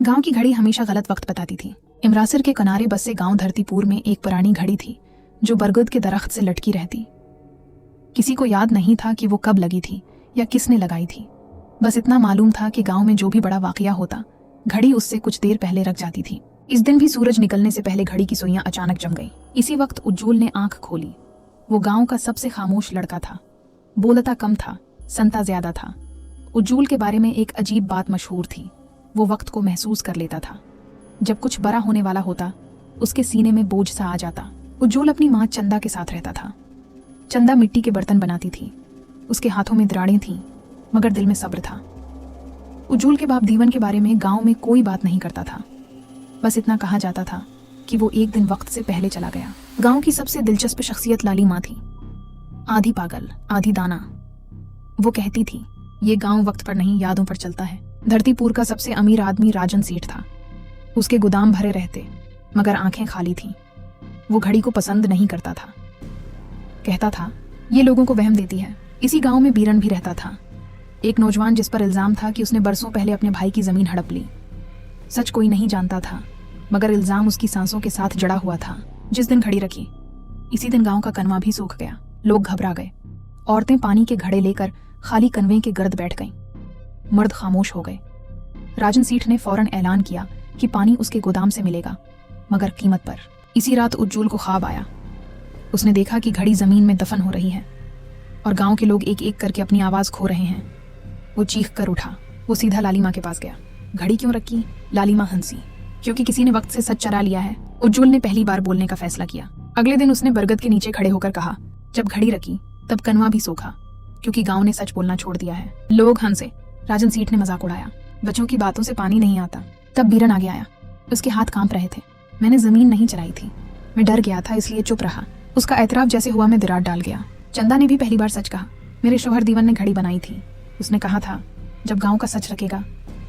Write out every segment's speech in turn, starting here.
गांव की घड़ी हमेशा गलत वक्त बताती थी। इमरासिर के किनारे बसे गांव धरतीपुर में एक पुरानी घड़ी थी जो बरगद के दरख्त से लटकी रहती। किसी को याद नहीं था कि वो कब लगी थी या किसने लगाई थी। बस इतना मालूम था कि गांव में जो भी बड़ा वाकया होता, घड़ी उससे कुछ देर पहले रख जाती थी। इस दिन भी सूरज निकलने से पहले घड़ी की सुइयां अचानक जम गई। इसी वक्त उज्जवल ने आंख खोली। वो गांव का सबसे खामोश लड़का था। बोलता कम था, संता ज्यादा था। उज्जवल के बारे में एक अजीब बात मशहूर थी। वो वक्त को महसूस कर लेता था। जब कुछ बड़ा होने वाला होता, उसके सीने में बोझ सा आ जाता। उज्जवल अपनी माँ चंदा के साथ रहता था। चंदा मिट्टी के बर्तन बनाती थी। उसके हाथों में दराड़ें थीं, मगर दिल में सब्र था। उज्जवल के बाप दीवन के बारे में गांव में कोई बात नहीं करता था। बस इतना कहा जाता था कि वो एक दिन वक्त से पहले चला गया। गांव की सबसे दिलचस्प शख्सियत लाली माँ थी। आधी पागल, आधी दाना। वो कहती थी, ये गांव वक्त पर नहीं, यादों पर चलता है। धरतीपुर का सबसे अमीर आदमी राजन सेठ था। उसके गोदाम भरे रहते, मगर आंखें खाली थीं। वो घड़ी को पसंद नहीं करता था। कहता था, ये लोगों को वहम देती है। इसी गांव में बीरन भी रहता था, एक नौजवान जिस पर इल्जाम था कि उसने बरसों पहले अपने भाई की जमीन हड़प ली। सच कोई नहीं जानता था, मगर इल्जाम उसकी सांसों के साथ जड़ा हुआ था। जिस दिन घड़ी रखी, इसी दिन गांव का कनवा भी सूख गया। लोग घबरा गए। औरतें पानी के घड़े लेकर खाली कनवे के गर्द बैठ गईं। मर्द खामोश हो गए। राजन सेठ ने फौरन ऐलान किया कि पानी उसके गोदाम से मिलेगा, मगर कीमत पर। इसी रात उज्जवल को ख्वाब आया। उसने देखा कि घड़ी जमीन में दफन हो रही है और गांव के लोग एक एक करके अपनी आवाज खो रहे हैं। वो चीख कर उठा। वो सीधा लाली माँ के पास गया। घड़ी क्यों रखी? लाली माँ हंसी। क्योंकि किसी ने वक्त से सच चरा लिया है। उज्जवल ने पहली बार बोलने का फैसला किया। अगले दिन उसने बरगद के नीचे खड़े होकर कहा, जब घड़ी रखी तब कनवा भी सूखा, क्योंकि गांव ने सच बोलना छोड़ दिया है। लोग हंसे। राजन सेठ ने मजाक उड़ाया, बच्चों की बातों से पानी नहीं आता। तब बीरन आगे आया। उसके हाथ कांप रहे थे। मैंने जमीन नहीं चराई थी, मैं डर गया था, इसलिए चुप रहा। उसका एतराफ जैसे हुआ मैं दरार डाल गया। चंदा ने भी पहली बार सच कहा। मेरे शौहर दीवन ने घड़ी बनाई थी। उसने कहा था, जब गांव का सच रखेगा,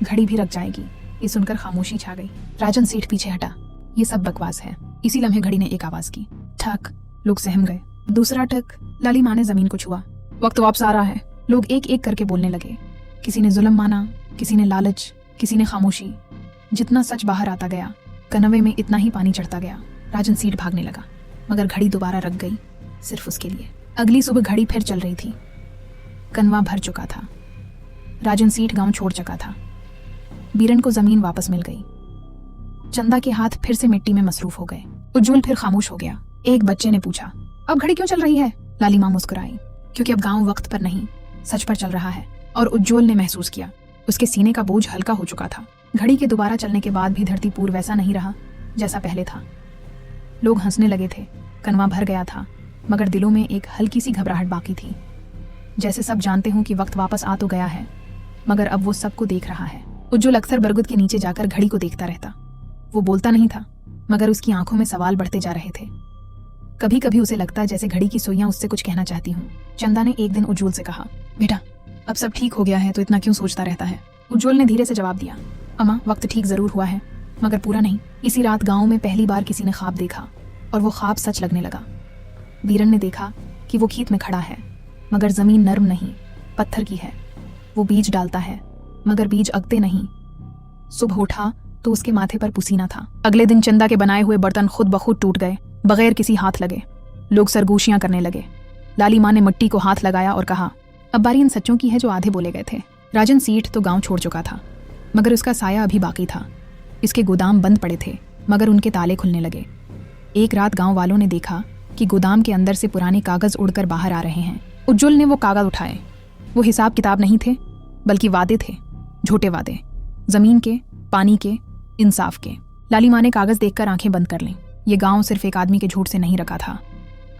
घड़ी भी रख जाएगी। ये सुनकर खामोशी छा गई। राजन सेठ पीछे हटा। ये सब बकवास है। इसी लम्हे घड़ी ने एक आवाज की, ठक। लोग सहम गए। दूसरा ठक। लाली माँ ने जमीन को छुआ। वक्त वापस आ रहा है। लोग एक एक करके बोलने लगे। किसी ने जुल्म माना, किसी ने लालच, किसी ने खामोशी। जितना सच बाहर आता गया, कनवे में इतना ही पानी चढ़ता गया। राजन सेठ भागने लगा, मगर घड़ी दोबारा रख गई, सिर्फ उसके लिए। अगली सुबह घड़ी फिर चल रही थी। कनवा भर चुका था। राजन सेठ गांव छोड़ चुका था। बीरन को जमीन वापस मिल गई। चंदा के हाथ फिर से मिट्टी में मसरूफ हो गए। उज्जवल फिर खामोश हो गया। एक बच्चे ने पूछा, अब घड़ी क्यों चल रही है? लाली माँ मुस्कुराई, क्योंकि अब गांव वक्त पर नहीं, सच पर चल रहा है। और उज्जवल ने महसूस किया, उसके सीने का बोझ हल्का हो चुका था। घड़ी के दोबारा चलने के बाद भी धरतीपुर वैसा नहीं रहा जैसा पहले था। लोग हंसने लगे थे। कनवा भर गया था, मगर दिलों में एक हल्की सी घबराहट बाकी थी। जैसे सब जानते हों कि वक्त वापस आ तो गया है, मगर अब वो सबको देख रहा है। उज्जवल अक्सर बरगद के नीचे जाकर घड़ी को देखता रहता। वो बोलता नहीं था, मगर उसकी आंखों में सवाल बढ़ते जा रहे थे। कभी कभी उसे लगता जैसे घड़ी की सुइयां उससे कुछ कहना चाहती हूँ। चंदा ने एक दिन उज्जवल से कहा, बेटा अब सब ठीक हो गया है तो इतना क्यों सोचता रहता है? उज्जवल ने धीरे से जवाब दिया, अम्मा वक्त ठीक जरूर हुआ है, मगर पूरा नहीं। इसी रात गांव में पहली बार किसी ने ख्वाब देखा, और वो ख्वाब सच लगने लगा। बीरन ने देखा कि वो खेत में खड़ा है, मगर जमीन नर्म नहीं, पत्थर की है। वो बीज डालता है, मगर बीज अगते नहीं। सुबह उठा तो उसके माथे पर पुसीना था। अगले दिन चंदा के बनाए हुए बर्तन खुद ब खुद टूट गए, बगैर किसी हाथ लगे। लोग सरगोशियां करने लगे। लाली माँ ने मिट्टी को हाथ लगाया और कहा, अब बारी इन सच्चों की है जो आधे बोले गए थे। राजन सेठ तो गांव छोड़ चुका था, मगर उसका साया अभी बाकी था। इसके गोदाम बंद पड़े थे, मगर उनके ताले खुलने लगे। एक रात गांव वालों ने देखा कि गोदाम के अंदर से पुराने कागज उड़कर बाहर आ रहे हैं। उज्जवल ने वो कागज उठाए। वो हिसाब किताब नहीं थे, बल्कि वादे थे, झूठे वादे, जमीन के, पानी के, इंसाफ के। लाली माँ ने कागज देखकर आंखें बंद कर लीं। ये गांव सिर्फ एक आदमी के झूठ से नहीं रखा था,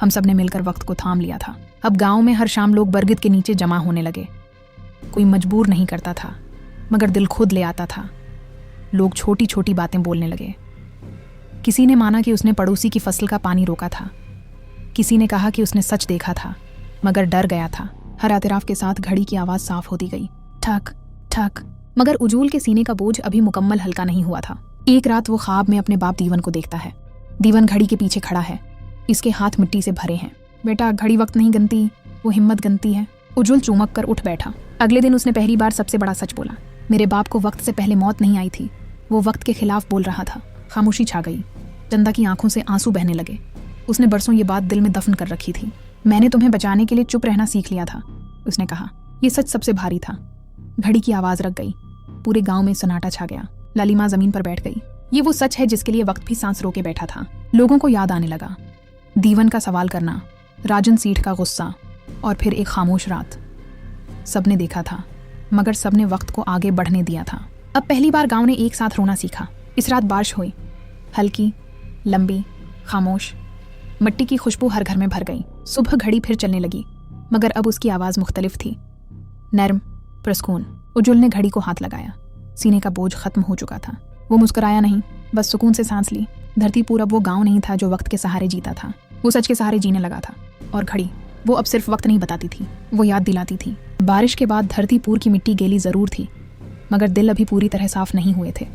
हम सब ने मिलकर वक्त को थाम लिया था। अब गांव में हर शाम लोग बरगद के नीचे जमा होने लगे। कोई मजबूर नहीं करता था, मगर दिल खुद ले आता था। लोग छोटी छोटी बातें बोलने लगे। किसी ने माना कि उसने पड़ोसी की फसल का पानी रोका था। किसी ने कहा कि उसने सच देखा था, मगर डर गया था। हर एतराफ के साथ घड़ी की आवाज साफ होती गई, ठक ठक। मगर उज्जवल के सीने का बोझ अभी मुकम्मल हल्का नहीं हुआ था। एक रात वो ख्वाब में अपने बाप दीवन को देखता है। दीवन घड़ी के पीछे खड़ा है, इसके हाथ मिट्टी से भरे हैं। बेटा घड़ी वक्त नहीं गनती, वो हिम्मत गनती है। उज्जवल चूमक कर उठ बैठा। अगले दिन उसने पहली बार सबसे बड़ा सच बोला, मेरे बाप को वक्त से पहले मौत नहीं आई थी, वो वक्त के खिलाफ बोल रहा था। खामोशी छा गई। चंदा की आंखों से आंसू बहने लगे। उसने बरसों ये बात दिल में दफन कर रखी थी। मैंने तुम्हें बचाने के लिए चुप रहना सीख लिया था, उसने कहा। ये सच सबसे भारी था। घड़ी की आवाज रख गई। पूरे गांव में सन्नाटा छा गया। लालिमा जमीन पर बैठ गई। ये वो सच है जिसके लिए वक्त भी सांस रोके बैठा था। लोगों को याद आने लगा। दीवन का सवाल करना, राजन सेठ का गुस्सा और फिर एक खामोश रात। सबने देखा था, मगर सबने वक्त को आगे बढ़ने दिया था। अब पहली बार गांव ने एक साथ रोना सीखा। इस रात बारिश हुई, हल्की, लंबी, खामोश। मिट्टी की खुशबू हर घर में भर गई। सुबह घड़ी फिर चलने लगी, मगर अब उसकी आवाज़ मुख्तलिफ थी, नर्म, प्रसकून। उज्जुल ने घड़ी को हाथ लगाया। सीने का बोझ खत्म हो चुका था। वो मुस्कुराया नहीं, बस सुकून से सांस ली। धरती पूरा वो गांव नहीं था जो वक्त के सहारे जीता था। वो सच के सहारे जीने लगा था। और घड़ी, वो अब सिर्फ वक्त नहीं बताती थी, वो याद दिलाती थी। बारिश के बाद धरतीपुर की मिट्टी गीली जरूर थी, मगर दिल अभी पूरी तरह साफ नहीं हुए थे।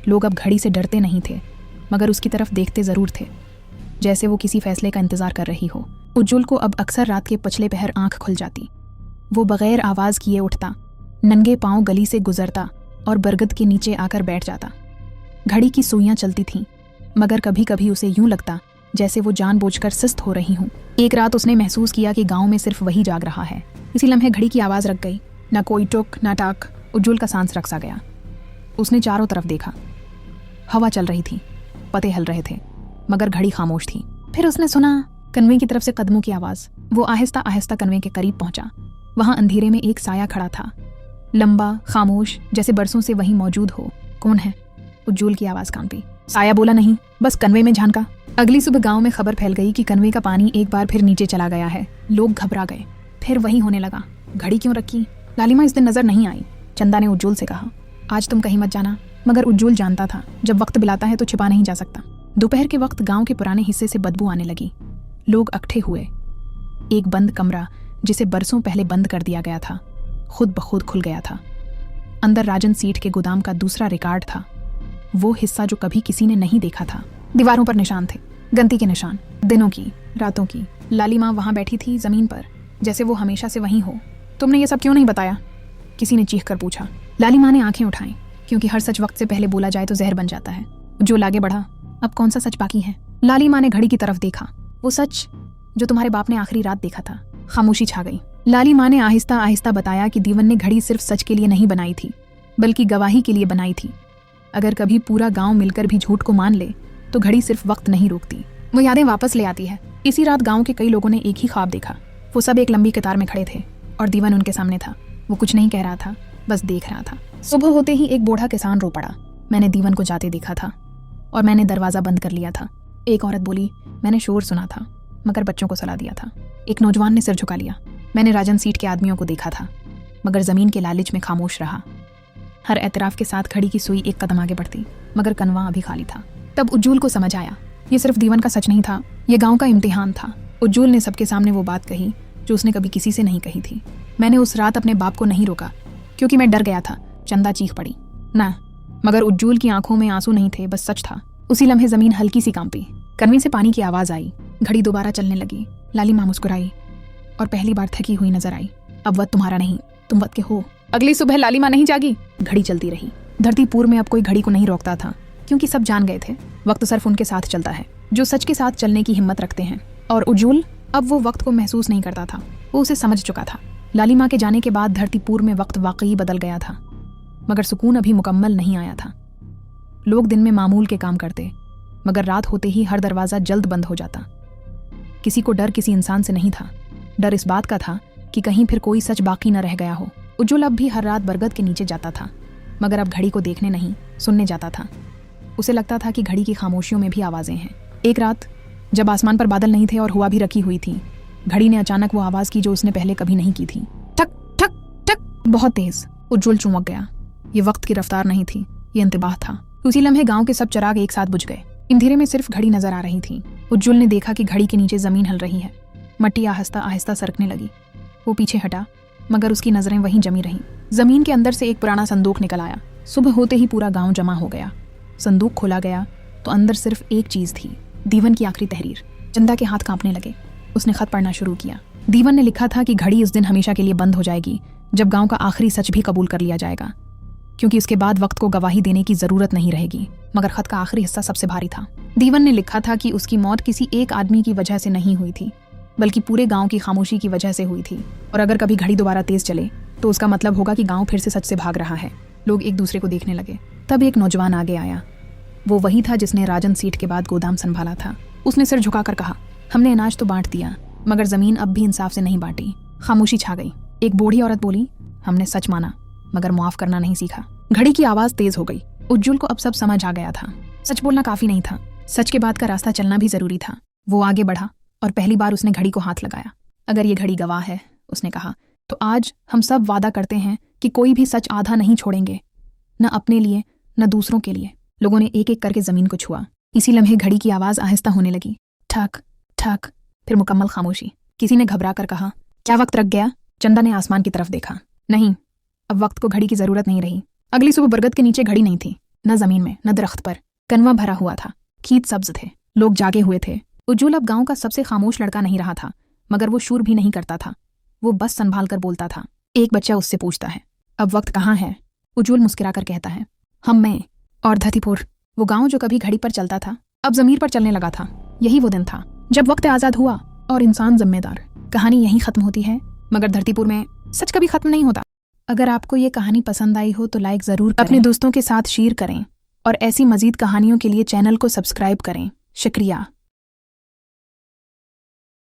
लोग अब घड़ी से डरते नहीं थे, मगर उसकी तरफ देखते जरूर थे, जैसे वो किसी फैसले का इंतजार कर रही हो। उज्जुल को अब अक्सर रात के पछले पहर आंख खुल जाती। वो बगैर आवाज किए उठता, नंगे पांव गली से गुजरता और बरगद के नीचे आकर बैठ जाता। घड़ी की सुइयां चलती थीं, मगर कभी कभी उसे यूं लगता जैसे वो जानबूझकर सुस्त हो रही हूं। एक रात उसने महसूस किया कि गांव में सिर्फ वही जाग रहा है। इसी लम्हे घड़ी की आवाज रख गई। ना कोई टुक ना टाक। उज्जुल का सांस रख सा गया। उसने चारों तरफ देखा। हवा चल रही थी, पत्ते हिल रहे थे, मगर घड़ी खामोश थी। फिर उसने सुना कन्वे की तरफ से कदमों की आवाज। वो आहिस्ता आहिस्ता कन्वे के करीब पहुंचा। वहां अंधेरे में एक साया खड़ा था, लंबा, खामोश, जैसे बरसों से वहीं मौजूद हो। कौन है? उज्जुल की आवाज कांपी। साया बोला नहीं, बस कन्वे में झांका। अगली सुबह गांव में खबर फैल गई कि कन्वे का पानी एक बार फिर नीचे चला गया है। लोग घबरा गए। फिर वही होने लगा। घड़ी क्यों रखी? लालिमा इस दिन नजर नहीं आई। चंदा ने उज्जुल से कहा, आज तुम कहीं मत जाना। मगर उज्जुल जानता था, जब वक्त बिलाता है तो छिपा नहीं जा सकता। दोपहर के वक्त गांव के पुराने हिस्से से बदबू आने लगी। लोग इकट्ठे हुए। एक बंद कमरा, जिसे बरसों पहले बंद कर दिया गया था, खुद ब खुद खुल गया था। अंदर राजन सेठ के गोदाम का दूसरा रिकॉर्ड था, वो हिस्सा जो कभी किसी ने नहीं देखा था। दीवारों पर निशान थे, गंती के निशान, दिनों की, रातों की। लालिमा वहां बैठी थी जमीन पर, जैसे वो हमेशा से वहीं हो। तुमने ये सब क्यों नहीं बताया? किसी ने चीख कर पूछा। लालिमा ने आंखें उठाई, क्योंकि हर सच वक्त से पहले बोला जाए तो जहर बन जाता है। जो आगे बढ़ा, अब कौन सा सच बाकी है? लालिमा ने घड़ी की तरफ देखा। वो सच जो तुम्हारे बाप ने आखिरी रात देखा था। खामोशी छा गई। लालिमा ने आहिस्ता आहिस्ता बताया कि दीवन ने घड़ी सिर्फ सच के लिए नहीं बनाई थी, बल्कि गवाही के लिए बनाई थी। अगर कभी पूरा गांव मिलकर भी झूठ को मान ले तो घड़ी सिर्फ वक्त नहीं रोकती, वो यादें वापस ले आती है। इसी रात गांव के कई लोगों ने एक ही ख्वाब देखा। वो सब एक लंबी कतार में खड़े थे और दीवन उनके सामने था। वो कुछ नहीं कह रहा था, बस देख रहा था। सुबह होते ही एक बूढ़ा किसान रो पड़ा। मैंने दीवन को जाते देखा था और मैंने दरवाजा बंद कर लिया था। एक औरत बोली, मैंने शोर सुना था मगर बच्चों को सला दिया था। एक नौजवान ने सिर झुका लिया। मैंने राजन सीट के आदमियों को देखा था, मगर जमीन के लालच में खामोश रहा। हर एतराफ के साथ घड़ी की सुई एक कदम आगे बढ़ती, मगर कनवा अभी खाली था। तब उज्जुल को समझ आया, ये सिर्फ दीवन का सच नहीं था, ये गांव का इम्तिहान था। उज्जुल ने सबके सामने वो बात कही जो उसने कभी किसी से नहीं कही थी। मैंने उस रात अपने बाप को नहीं रोका, क्योंकि मैं डर गया था। चंदा चीख पड़ी, ना। मगर उज्जुल की आंखों में आंसू नहीं थे, बस सच था। उसी लम्हे जमीन हल्की सी कांपी। कन्वे से पानी की आवाज आई। घड़ी दोबारा चलने लगी। लालिमा मुस्कुराई और पहली बार थकी हुई नजर आई। अब वक्त तुम्हारा नहीं, तुम वक्त के हो। अगली सुबह लालिमा नहीं जागी। घड़ी चलती रही। धरतीपुर में अब कोई घड़ी को नहीं रोकता था, क्योंकि सब जान गए थे वक्त सिर्फ उनके साथ चलता है जो सच के साथ चलने की हिम्मत रखते हैं। और उज्जुल अब वो वक्त को महसूस नहीं करता था, वो उसे समझ चुका था। लालिमा के जाने के बाद धरतीपुर में वक्त वाकई बदल गया था, मगर सुकून अभी मुकम्मल नहीं आया था। लोग दिन में मामूल के काम करते, मगर रात होते ही हर दरवाजा जल्द बंद हो जाता। किसी को डर किसी इंसान से नहीं था, डर इस बात का था कि कहीं फिर कोई सच बाकी न रह गया हो। उज्जुल अब भी हर रात बरगद के नीचे जाता था, मगर अब घड़ी को देखने नहीं, सुनने जाता था। उसे लगता था कि घड़ी की खामोशियों में भी आवाजें हैं। एक रात जब आसमान पर बादल नहीं थे और हवा भी रखी हुई थी, घड़ी ने अचानक वो आवाज की जो उसने पहले कभी नहीं की थी। ठक ठक ठक, बहुत तेज। उज्जुल चौंक गया। ये वक्त की रफ्तार नहीं थी, ये इंतबाह था। उसी लम्हे गांव के सब चिराग एक साथ बुझ गए। अंधेरे में सिर्फ घड़ी नजर आ रही थी। उज्जुल ने देखा कि घड़ी के नीचे जमीन हिल रही है। मट्टी आहिस्ता आहिस्ता सरकने लगी। वो पीछे हटा, मगर उसकी नजरें वहीं जमी रहीं। जमीन के अंदर से एक पुराना संदूक निकल आया। सुबह होते ही पूरा गांव जमा हो गया। संदूक खोला गया तो अंदर सिर्फ एक चीज थी, दीवन की आखिरी तहरीर। चंदा के हाथ कांपने लगे। उसने खत पढ़ना शुरू किया। दीवन ने लिखा था कि घड़ी उस दिन हमेशा के लिए बंद हो जाएगी जब गांव का आखिरी सच भी कबूल कर लिया जाएगा। क्योंकि उसके बाद वक्त को गवाही देने की जरूरत नहीं रहेगी। मगर खत का आखिरी हिस्सा सबसे भारी था। दीवन ने लिखा था कि उसकी मौत किसी एक आदमी की वजह से नहीं हुई थी, बल्कि पूरे गांव की खामोशी की वजह से हुई थी। और अगर कभी घड़ी दोबारा तेज चले तो उसका मतलब होगा कि गांव फिर से सच से भाग रहा है। लोग एक दूसरे को देखने लगे। तब एक नौजवान आगे आया। वो वही था जिसने राजन सीट के बाद गोदाम संभाला था। उसने सिर झुकाकर कहा, हमने अनाज तो बांट दिया, मगर जमीन अब भी इंसाफ से नहीं बांटी। खामोशी छा गई। एक बूढ़ी औरत बोली, हमने सच माना मगर मुआफ करना नहीं सीखा। घड़ी की आवाज तेज हो गई। उज्जुल को अब सब समझ आ गया था। सच बोलना काफी नहीं था, सच के बाद का रास्ता चलना भी जरूरी था। वो आगे बढ़ा और पहली बार उसने घड़ी को हाथ लगाया। अगर ये घड़ी गवाह है, उसने कहा, तो आज हम सब वादा करते हैं कि कोई भी सच आधा नहीं छोड़ेंगे, न अपने लिए न दूसरों के लिए। लोगों ने एक एक करके जमीन को छुआ। इसी लम्हे घड़ी की आवाज आहिस्ता होने लगी। ठक ठक, फिर मुकम्मल खामोशी। किसी ने घबरा कर कहा, क्या वक्त रख गया? चंदा ने आसमान की तरफ देखा। नहीं, अब वक्त को घड़ी की जरूरत नहीं रही। अगली सुबह बरगद के नीचे घड़ी नहीं थी, न जमीन में न दरख्त पर। कनवा भरा हुआ था, खेत सब्ज थे, लोग जागे हुए थे। उज्जुल अब गांव का सबसे खामोश लड़का नहीं रहा था, मगर वो शूर भी नहीं करता था। वो बस संभाल कर बोलता था। एक बच्चा उससे पूछता है, अब वक्त कहाँ है? उज्जुल मुस्कुराकर कहता है, हम में और धरतीपुर। वो गांव जो कभी घड़ी पर चलता था अब जमीर पर चलने लगा था। यही वो दिन था जब वक्त आजाद हुआ और इंसान जिम्मेदार। कहानी यहीं खत्म होती है, मगर धरतीपुर में सच कभी खत्म नहीं होता। अगर आपको ये कहानी पसंद आई हो तो लाइक जरूर करें, अपने दोस्तों के साथ शेयर करें और ऐसी मजीद कहानियों के लिए चैनल को सब्सक्राइब करें। शुक्रिया।